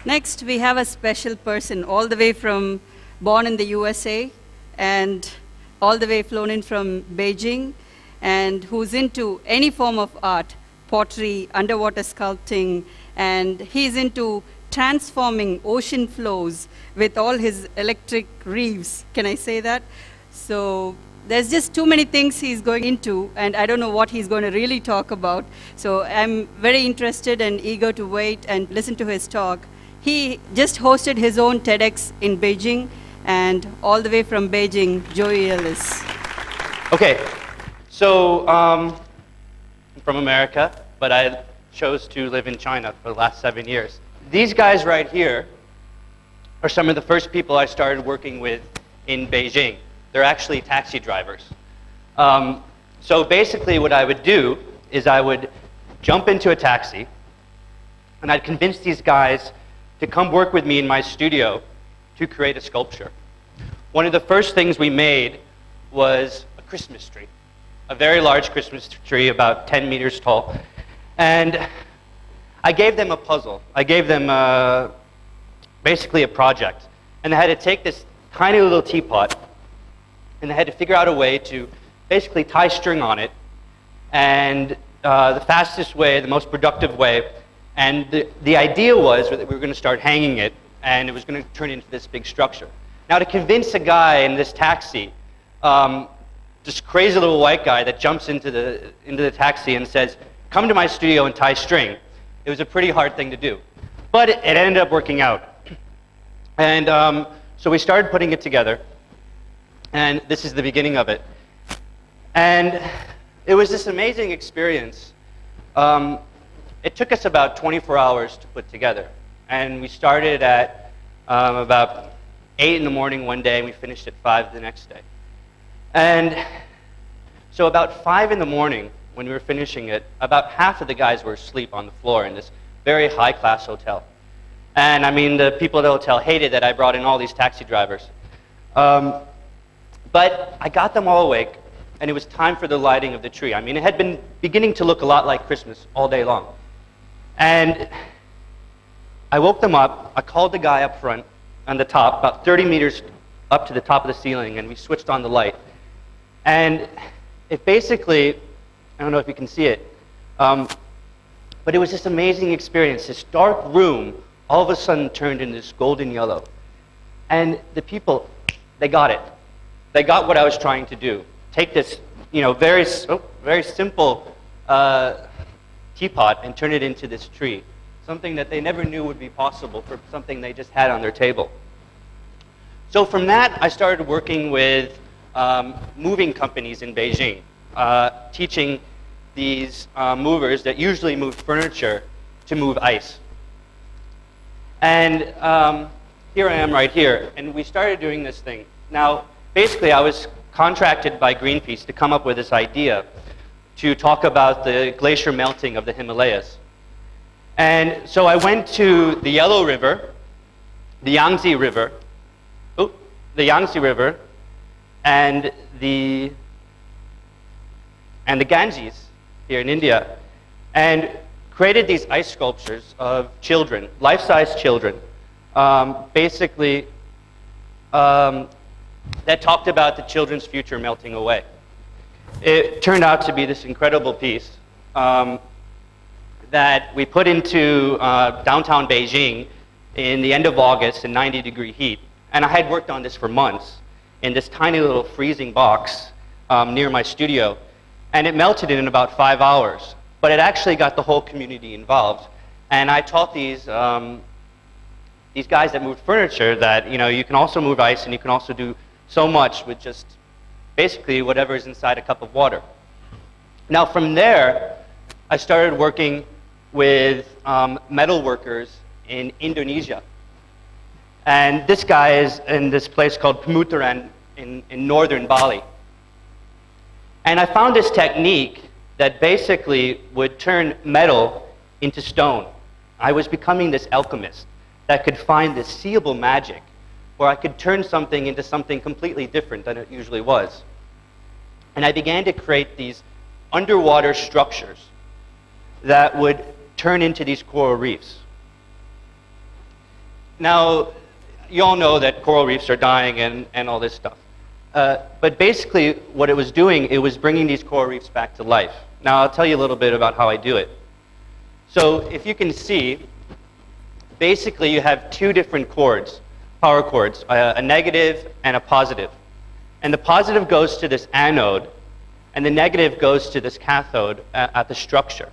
Next, we have a special person, all the way from, born in the USA, and all the way flown in from Beijing, and who's into any form of art, pottery, underwater sculpting, and he's into transforming ocean flows with all his electric reefs. Can I say that? So there's just too many things he's going into, and I don't know what he's going to really talk about. So I'm very interested and eager to wait and listen to his talk. He just hosted his own TEDx in Beijing, and all the way from Beijing, Joey Ellis. Okay, so I'm from America, but I chose to live in China for the last 7 years. These guys right here are some of the first people I started working with in Beijing. They're actually taxi drivers. So basically what I would do is I would jump into a taxi, and I'd convince these guys to come work with me in my studio to create a sculpture. One of the first things we made was a Christmas tree, a very large Christmas tree, about 10 meters tall. And I gave them a puzzle. I gave them basically a project. And they had to take this tiny little teapot, and they had to figure out a way to basically tie string on it, and the fastest way, the most productive way. And the idea was that we were going to start hanging it, and it was going to turn into this big structure. Now, to convince a guy in this taxi, this crazy little white guy that jumps into the taxi and says, "Come to my studio and tie string," it was a pretty hard thing to do. But it ended up working out. And so we started putting it together, and this is the beginning of it. And it was this amazing experience. It took us about 24 hours to put together. And we started at about 8 in the morning one day, and we finished at 5 the next day. And so about 5 in the morning, when we were finishing it, about half of the guys were asleep on the floor in this very high-class hotel. And I mean, the people at the hotel hated that I brought in all these taxi drivers. But I got them all awake, and it was time for the lighting of the tree. I mean, it had been beginning to look a lot like Christmas all day long. And I woke them up. I called the guy up front on the top, about 30 meters up to the top of the ceiling, and we switched on the light. And it basically, I don't know if you can see it, but it was this amazing experience. This dark room all of a sudden turned into this golden yellow. And the people, they got it. They got what I was trying to do. Take this, very simple teapot and turn it into this tree. Something that they never knew would be possible for something they just had on their table. So from that, I started working with moving companies in Beijing, teaching these movers that usually move furniture to move ice. And here I am right here, and we started doing this thing. Now, basically, I was contracted by Greenpeace to come up with this idea to talk about the glacier melting of the Himalayas. And so I went to the Yellow River, the Yangtze River, and the Ganges here in India, and created these ice sculptures of children, life-size children, basically that talked about the children's future melting away. It turned out to be this incredible piece that we put into downtown Beijing in the end of August in 90-degree heat. And I had worked on this for months in this tiny little freezing box near my studio. And it melted in about 5 hours. But it actually got the whole community involved. And I taught these guys that moved furniture that you can also move ice, and you can also do so much with just basically whatever is inside a cup of water. Now from there, I started working with metal workers in Indonesia. And this guy is in this place called Pemutaran in northern Bali. And I found this technique that basically would turn metal into stone. I was becoming this alchemist that could find this seeable magic where I could turn something into something completely different than it usually was. And I began to create these underwater structures that would turn into these coral reefs. Now, you all know that coral reefs are dying and all this stuff. But basically, what it was doing, it was bringing these coral reefs back to life. Now, I'll tell you a little bit about how I do it. So, if you can see, basically you have two different cords, power cords, a negative and a positive. And the positive goes to this anode, and the negative goes to this cathode at the structure.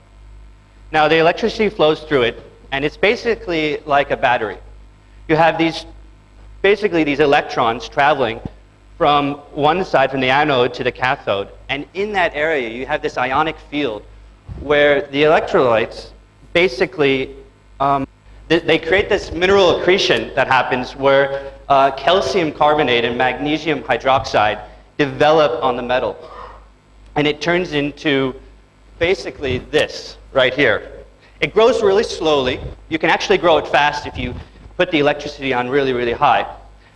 Now, the electricity flows through it, and it's basically like a battery. You have basically these electrons traveling from one side, from the anode to the cathode, and in that area you have this ionic field where the electrolytes basically, they create this mineral accretion that happens where calcium carbonate and magnesium hydroxide develop on the metal. And it turns into basically this right here. It grows really slowly. You can actually grow it fast if you put the electricity on really, really high.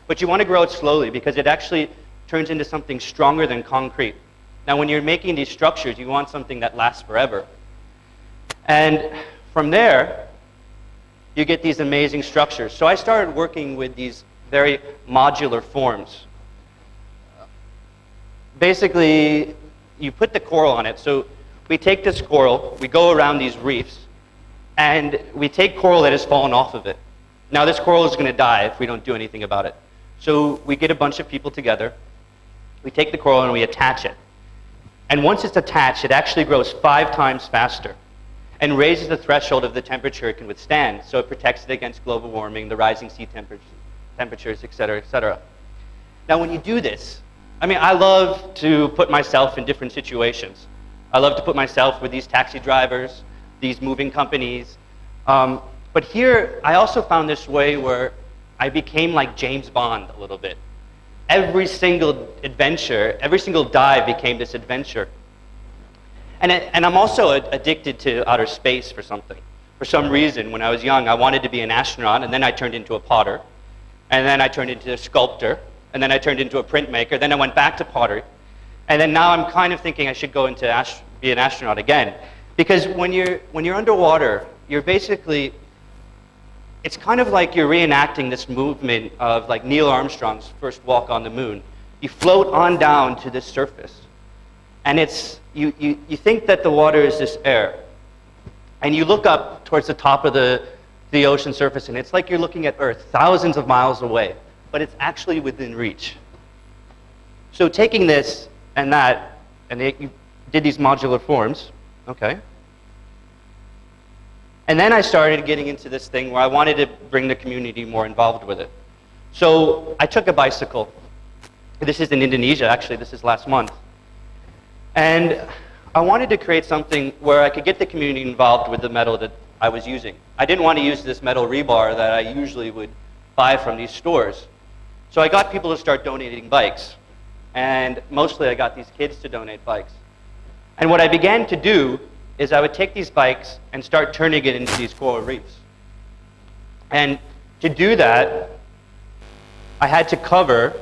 But you want to grow it slowly because it actually turns into something stronger than concrete. Now, when you're making these structures, you want something that lasts forever. And from there, you get these amazing structures. So I started working with these very modular forms. Basically, you put the coral on it. So we take this coral, we go around these reefs, and we take coral that has fallen off of it. Now, this coral is going to die if we don't do anything about it. So we get a bunch of people together, we take the coral and we attach it. And once it's attached, it actually grows 5 times faster and raises the threshold of the temperature it can withstand, so it protects it against global warming, the rising sea temperatures, et cetera, et cetera. Now, when you do this, I mean, I love to put myself in different situations. I love to put myself with these taxi drivers, these moving companies. But here, I also found this way where I became like James Bond a little bit. Every single adventure, every single dive became this adventure. And I'm also addicted to outer space for something. For some reason, when I was young, I wanted to be an astronaut, and then I turned into a potter. And then I turned into a sculptor. And then I turned into a printmaker. Then I went back to pottery. And then now I'm kind of thinking I should go into be an astronaut again. Because when you're underwater, you're basically, it's kind of like you're reenacting this movement of like Neil Armstrong's first walk on the moon. You float on down to this surface. And it's, you think that the water is this air. And you look up towards the top of the ocean surface, and it's like you're looking at Earth thousands of miles away. But it's actually within reach. So taking this and that, and you did these modular forms, okay. And then I started getting into this thing where I wanted to bring the community more involved with it. So I took a bicycle. This is in Indonesia, actually, this is last month. And I wanted to create something where I could get the community involved with the metal that I was using. I didn't want to use this metal rebar that I usually would buy from these stores. So I got people to start donating bikes. And mostly I got these kids to donate bikes. And what I began to do is I would take these bikes and start turning it into these coral reefs. And to do that, I had to cover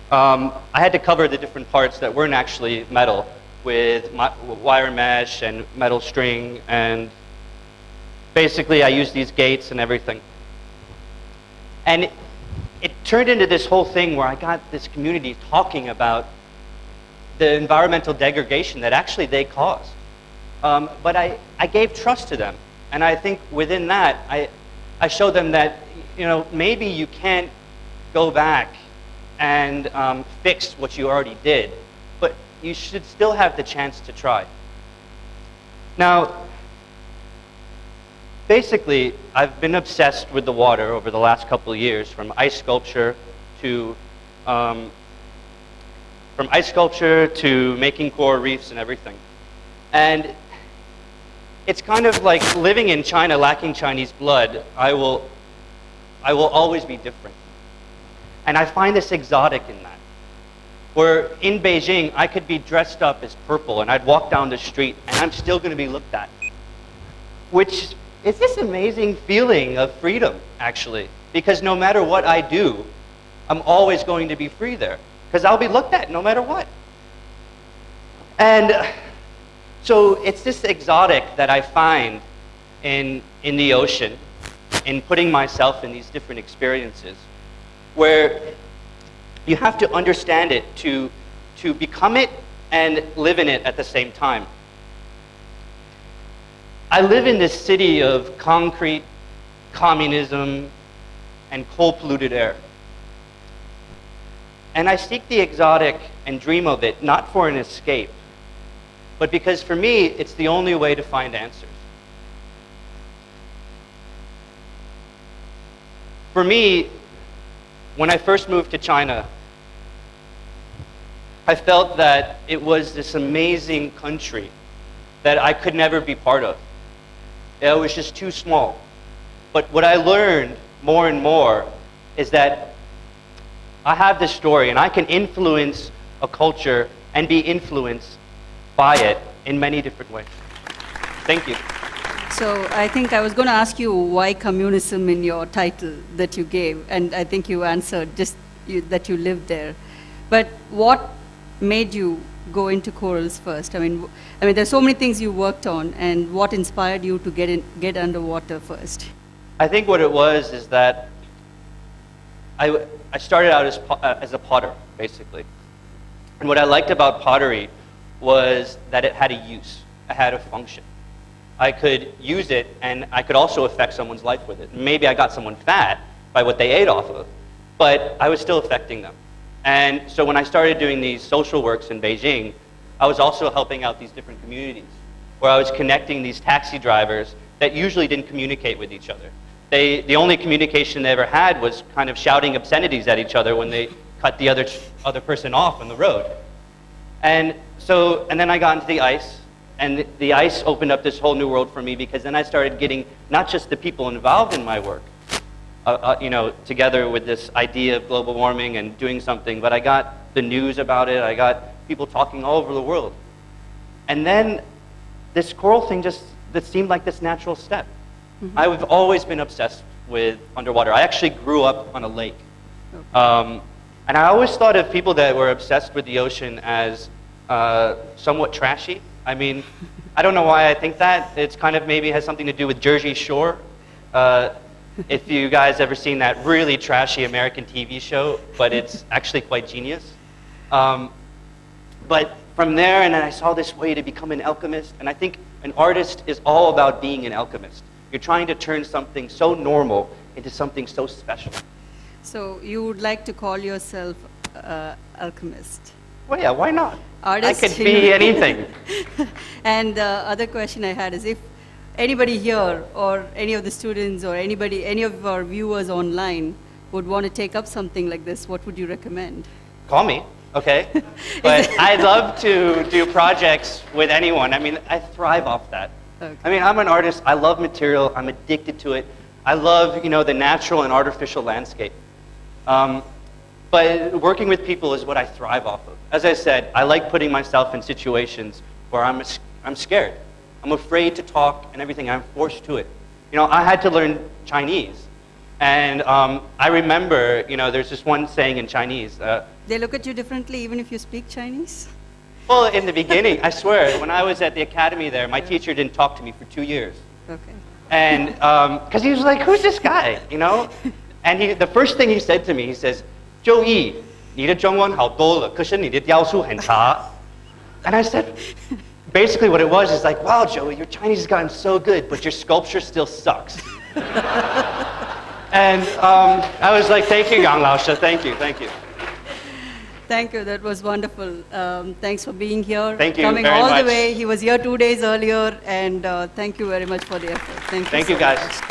the different parts that weren't actually metal with wire mesh and metal string, and basically I used these gates and everything. And it turned into this whole thing where I got this community talking about the environmental degradation that actually they caused. But I gave trust to them. And I think within that, I showed them that, you know, maybe you can't go back and fix what you already did, but you should still have the chance to try. Now, basically, I've been obsessed with the water over the last couple of years, from ice sculpture to making coral reefs and everything. And it's kind of like living in China, lacking Chinese blood. I will always be different. And I find this exotic in that. Where in Beijing, I could be dressed up as purple and I'd walk down the street and I'm still going to be looked at. Which is this amazing feeling of freedom, actually. Because no matter what I do, I'm always going to be free there. Because I'll be looked at no matter what. And so it's this exotic that I find in the ocean. in putting myself in these different experiences where you have to understand it to become it and live in it at the same time. I live in this city of concrete, communism, and coal-polluted air. And I seek the exotic and dream of it, not for an escape, but because for me, it's the only way to find answers. For me, when I first moved to China, I felt that it was this amazing country that I could never be part of. It was just too small. But what I learned more and more is that I have this story and I can influence a culture and be influenced by it in many different ways. Thank you. So I think I was going to ask you why communism in your title that you gave, and I think you answered just that you lived there. But what made you go into corals first? I mean, there's so many things you worked on, and what inspired you to get underwater first? I think what it was is that I started out as a potter, basically. And what I liked about pottery was that it had a use, it had a function. I could use it, and I could also affect someone's life with it. Maybe I got someone fat by what they ate off of, but I was still affecting them. And so when I started doing these social works in Beijing, I was also helping out these different communities, where I was connecting these taxi drivers that usually didn't communicate with each other. The only communication they ever had was kind of shouting obscenities at each other when they cut the other person off on the road. And then I got into the ice, and the ice opened up this whole new world for me, because then I started getting not just the people involved in my work, together with this idea of global warming and doing something, but I got the news about it, I got people talking all over the world. And then this coral thing that seemed like this natural step. Mm-hmm. I've always been obsessed with underwater. I actually grew up on a lake. Okay. And I always thought of people that were obsessed with the ocean as somewhat trashy. I mean, I don't know why I think that. It's kind of maybe has something to do with Jersey Shore. If you guys ever seen that really trashy American TV show, but it's actually quite genius. But from there, and then I saw this way to become an alchemist, and I think an artist is all about being an alchemist. You're trying to turn something so normal into something so special. So you would like to call yourself alchemist? Well, yeah, why not? Artist. I could be anything. And the other question I had is, if anybody here or any of the students or any of our viewers online would want to take up something like this, what would you recommend? Call me, okay? But I'd love to do projects with anyone. I mean, I thrive off that. Okay. I mean, I'm an artist. I love material. I'm addicted to it. I love, the natural and artificial landscape. But working with people is what I thrive off of. As I said, I like putting myself in situations where I'm scared. I'm afraid to talk and everything. I'm forced to it. I had to learn Chinese. And I remember, there's this one saying in Chinese. They look at you differently even if you speak Chinese? Well, in the beginning, I swear, when I was at the academy there, my teacher didn't talk to me for 2 years. Okay. And, because he was like, who's this guy, And the first thing he said to me, he says, 周易, 你的中文好多了, 可是你的雕塑很差. And I said, basically what it was is like, wow, Joey, your Chinese has gotten so good, but your sculpture still sucks. And I was like, thank you, Yang Lao Shi, thank you, thank you. Thank you, that was wonderful. Thanks for being here. Thank you coming all the way. He was here 2 days earlier, and thank you very much for the effort. Thank you so guys. Much.